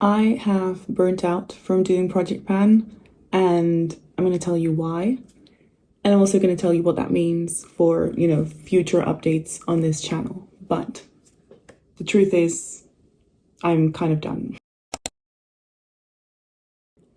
I have burnt out from doing Project Pan, and I'm going to tell you why. And I'm also going to tell you what that means for, future updates on this channel. But the truth is, I'm kind of done.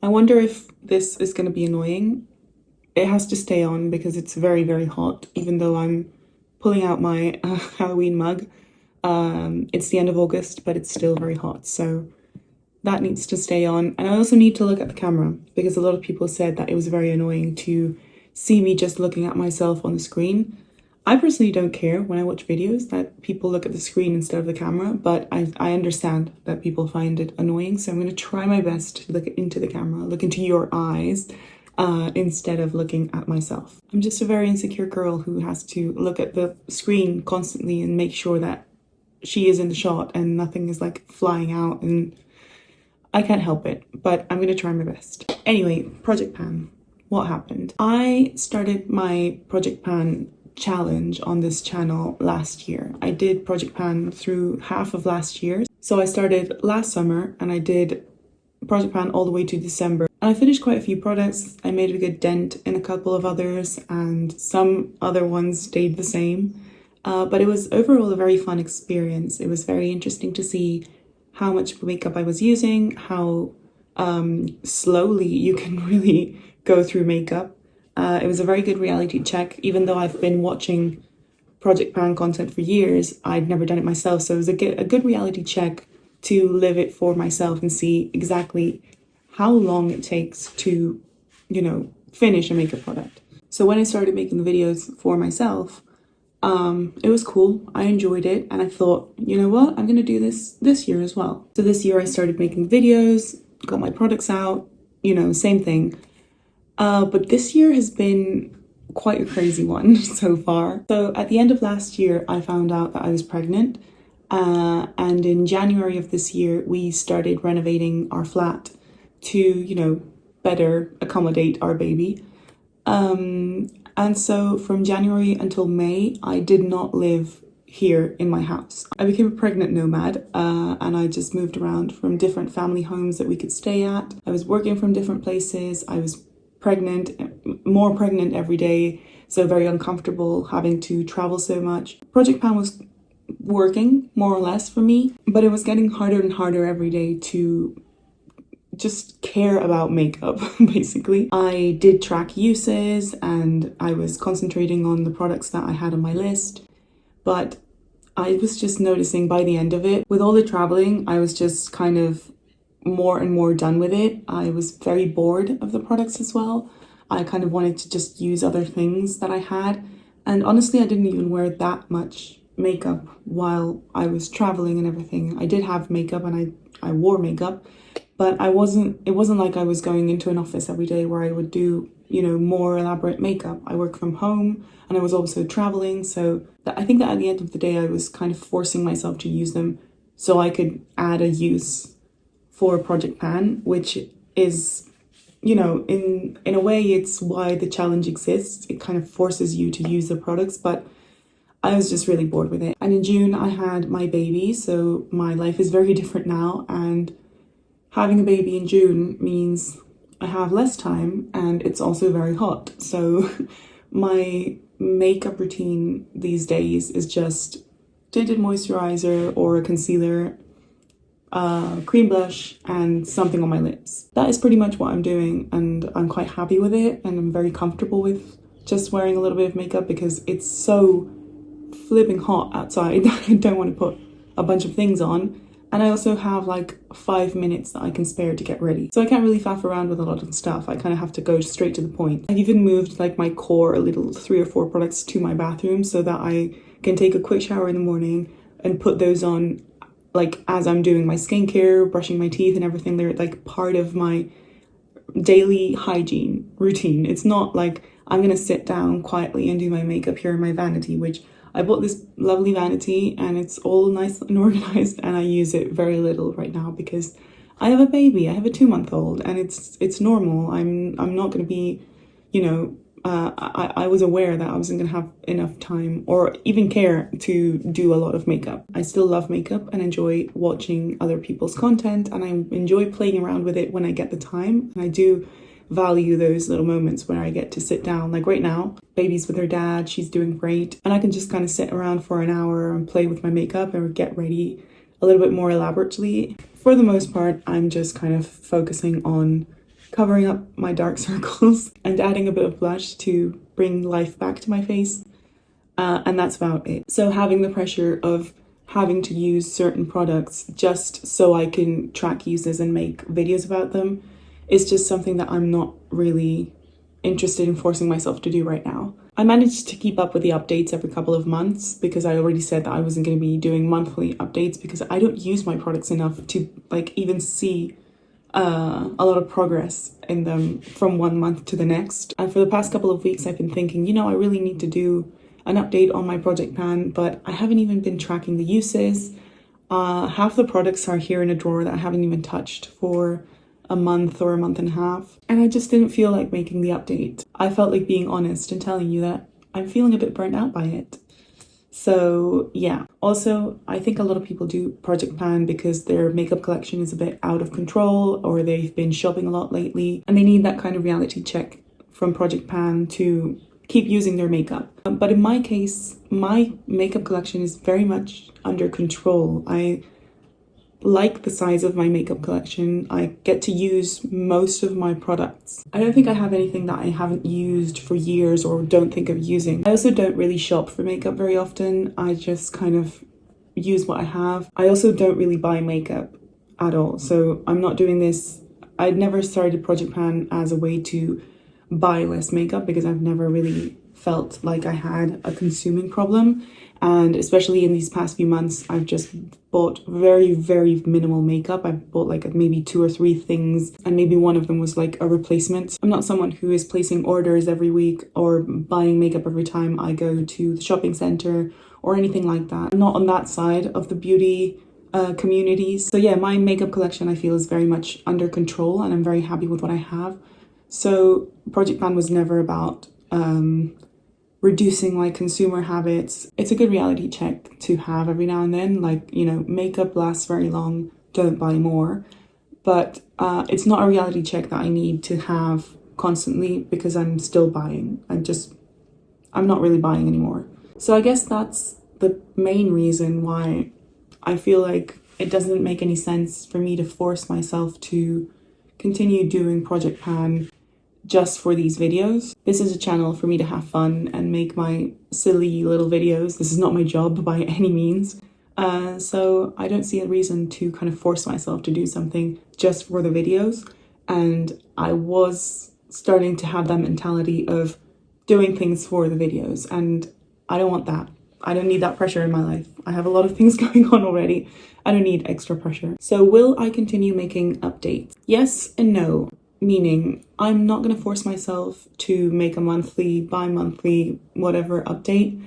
I wonder if this is going to be annoying. It has to stay on because it's very, very hot, even though I'm pulling out my Halloween mug. It's the end of August, but it's still very hot. So that needs to stay on. And I also need to look at the camera because a lot of people said that it was very annoying to see me just looking at myself on the screen. I personally don't care when I watch videos that people look at the screen instead of the camera, but I understand that people find it annoying. So I'm going to try my best to look into the camera, look into your eyes, instead of looking at myself. I'm just a very insecure girl who has to look at the screen constantly and make sure that she is in the shot and nothing is like flying out, and I can't help it, but I'm gonna try my best. Anyway, Project Pan. What happened? I started my Project Pan challenge on this channel last year. I did Project Pan through half of last year. So I started last summer and I did Project Pan all the way to December. And I finished quite a few products. I made a good dent in a couple of others and some other ones stayed the same. But it was overall a very fun experience. It was very interesting to see how much makeup I was using, how slowly you can really go through makeup. It was a very good reality check. Even though I've been watching Project Pan content for years, I'd never done it myself. So it was a good reality check to live it for myself and see exactly how long it takes to, finish a makeup product. So when I started making the videos for myself, it was cool. I enjoyed it and I thought, you know what, I'm gonna do this year as well. So this year I started making videos, got my products out, same thing. But this year has been quite a crazy one so far. So at the end of last year, I found out that I was pregnant. And in January of this year, we started renovating our flat to, better accommodate our baby. And so from January until May, I did not live here in my house. I became a pregnant nomad, and I just moved around from different family homes that we could stay at. I was working from different places. I was pregnant, more pregnant every day, so very uncomfortable having to travel so much. Project Pan was working more or less for me, but it was getting harder and harder every day to just care about makeup, basically. I did track uses and I was concentrating on the products that I had on my list, but I was just noticing by the end of it, with all the traveling, I was just kind of more and more done with it. I was very bored of the products as well. I kind of wanted to just use other things that I had. And honestly, I didn't even wear that much makeup while I was traveling and everything. I did have makeup and I wore makeup, but it wasn't like I was going into an office every day where I would do, more elaborate makeup. I work from home and I was also traveling. So I think that at the end of the day, I was kind of forcing myself to use them so I could add a use for Project Pan, which is, in a way, it's why the challenge exists. It kind of forces you to use the products, but I was just really bored with it. And in June, I had my baby, so my life is very different now. And having a baby in June means I have less time and it's also very hot. So my makeup routine these days is just tinted moisturizer or a concealer, cream blush, and something on my lips. That is pretty much what I'm doing, and I'm quite happy with it, and I'm very comfortable with just wearing a little bit of makeup because it's so flipping hot outside that I don't want to put a bunch of things on. And I also have like 5 minutes that I can spare to get ready. So I can't really faff around with a lot of stuff. I kind of have to go straight to the point. I've even moved like my core, a little 3 or 4 products to my bathroom so that I can take a quick shower in the morning and put those on like as I'm doing my skincare, brushing my teeth and everything. They're like part of my daily hygiene routine. It's not like I'm gonna sit down quietly and do my makeup here in my vanity, which I bought this lovely vanity and it's all nice and organized, and I use it very little right now because I have a baby. I have a 2-month-old and it's normal. I'm not going to be, I was aware that I wasn't gonna have enough time or even care to do a lot of makeup. I still love makeup and enjoy watching other people's content, and I enjoy playing around with it when I get the time. And I do value those little moments where I get to sit down. Like right now, baby's with her dad, she's doing great, and I can just kind of sit around for an hour and play with my makeup and get ready a little bit more elaborately. For the most part, I'm just kind of focusing on covering up my dark circles and adding a bit of blush to bring life back to my face. And that's about it. So having the pressure of having to use certain products just so I can track uses and make videos about them is just something that I'm not really interested in forcing myself to do right now. I managed to keep up with the updates every couple of months because I already said that I wasn't going to be doing monthly updates because I don't use my products enough to like even see a lot of progress in them from one month to the next. And for the past couple of weeks, I've been thinking, you know, I really need to do an update on my project pan, but I haven't even been tracking the uses. Half the products are here in a drawer that I haven't even touched for a month or a month and a half. And I just didn't feel like making the update. I felt like being honest and telling you that I'm feeling a bit burnt out by it. So yeah, also I think a lot of people do project pan because their makeup collection is a bit out of control or they've been shopping a lot lately and they need that kind of reality check from project pan to keep using their makeup. But in my case, my makeup collection is very much under control. I like the size of my makeup collection. I get to use most of my products. I don't think I have anything that I haven't used for years or don't think of using. I also don't really shop for makeup very often. I just kind of use what I have. I also don't really buy makeup at all. So I'm not doing this. I'd never started Project Pan as a way to buy less makeup because I've never really felt like I had a consuming problem. And especially in these past few months, I've just bought very, very minimal makeup. I've bought like maybe 2 or 3 things and maybe one of them was like a replacement. I'm not someone who is placing orders every week or buying makeup every time I go to the shopping center or anything like that. I'm not on that side of the beauty communities. So yeah, my makeup collection I feel is very much under control and I'm very happy with what I have. So Project Pan was never about reducing like consumer habits. It's a good reality check to have every now and then. Like, you know, makeup lasts very long, don't buy more. But it's not a reality check that I need to have constantly because I'm still buying. I'm not really buying anymore. So I guess that's the main reason why I feel like it doesn't make any sense for me to force myself to continue doing Project Pan just for these videos. This is a channel for me to have fun and make my silly little videos. This is not my job by any means. So I don't see a reason to kind of force myself to do something just for the videos. And I was starting to have that mentality of doing things for the videos. And I don't want that. I don't need that pressure in my life. I have a lot of things going on already. I don't need extra pressure. So will I continue making updates? Yes and no. Meaning, I'm not going to force myself to make a monthly, bi-monthly, whatever update.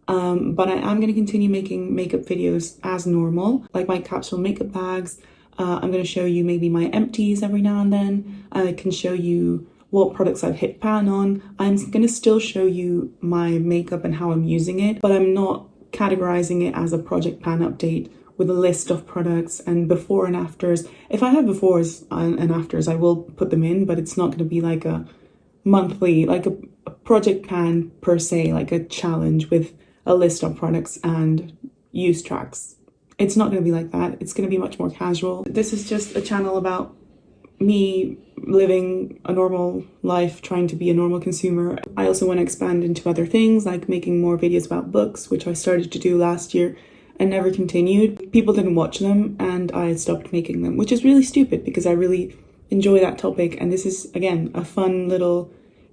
But I am going to continue making makeup videos as normal, like my capsule makeup bags. I'm going to show you maybe my empties every now and then. I can show you what products I've hit pan on. I'm going to still show you my makeup and how I'm using it, but I'm not categorizing it as a Project Pan update with a list of products and before and afters. If I have befores and afters, I will put them in, but it's not going to be like a monthly, like a Project Pan per se, like a challenge with a list of products and use tracks. It's not going to be like that. It's going to be much more casual. This is just a channel about me living a normal life, trying to be a normal consumer. I also want to expand into other things, like making more videos about books, which I started to do last year and never continued. People didn't watch them and I stopped making them, which is really stupid because I really enjoy that topic. And this is, again, a fun little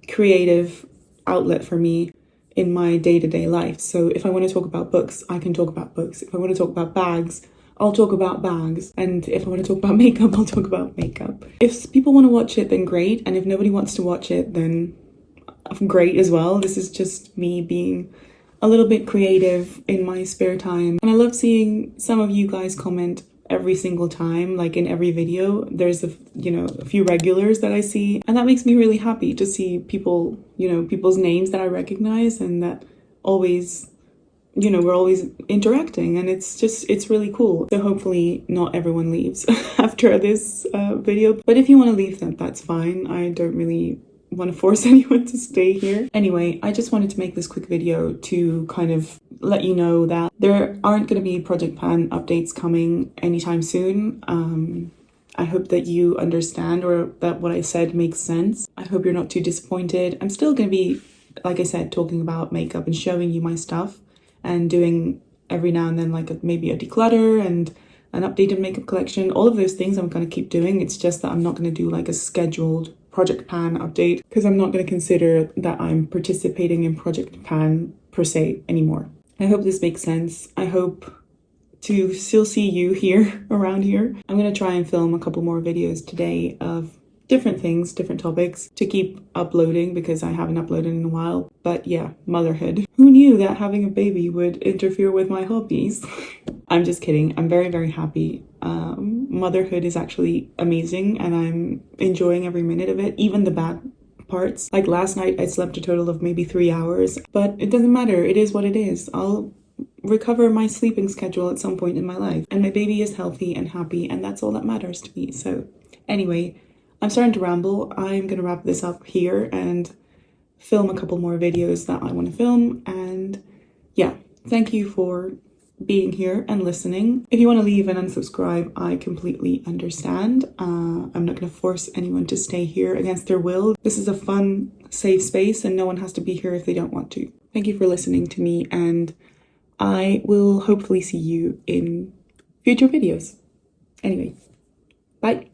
creative outlet for me in my day-to-day life. So if I want to talk about books, I can talk about books. If I want to talk about bags, I'll talk about bags. And if I want to talk about makeup, I'll talk about makeup. If people want to watch it, then great. And if nobody wants to watch it, then great as well. This is just me being a little bit creative in my spare time. And I love seeing some of you guys comment every single time, like in every video, there's a few regulars that I see, and that makes me really happy to see people, people's names that I recognize and that always, we're always interacting, and it's really cool. So hopefully not everyone leaves after this video, but if you want to leave, that's fine. I don't really want to force anyone to stay here. Anyway, I just wanted to make this quick video to kind of let you know that there aren't going to be Project Pan updates coming anytime soon. I hope that you understand, or that what I said makes sense. I hope you're not too disappointed. I'm still going to be, like I said, talking about makeup and showing you my stuff, and doing every now and then like maybe a declutter and an updated makeup collection. All of those things I'm going to keep doing. It's just that I'm not going to do like a scheduled Project Pan update, because I'm not going to consider that I'm participating in Project Pan per se anymore. I hope this makes sense. I hope to still see you here, around here. I'm going to try and film a couple more videos today of different things, different topics, to keep uploading, because I haven't uploaded in a while. But yeah, motherhood. Who knew that having a baby would interfere with my hobbies? I'm just kidding. I'm very, very happy. Motherhood is actually amazing, and I'm enjoying every minute of it, even the bad parts. Like last night, I slept a total of maybe 3 hours, but it doesn't matter. It is what it is. I'll recover my sleeping schedule at some point in my life, and my baby is healthy and happy, and that's all that matters to me. So anyway, I'm starting to ramble. I'm going to wrap this up here and film a couple more videos that I want to film. And yeah, thank you for being here and listening. If you want to leave and unsubscribe, I completely understand. I'm not going to force anyone to stay here against their will. This is a fun, safe space, and no one has to be here if they don't want to. Thank you for listening to me, and I will hopefully see you in future videos. Anyway, bye.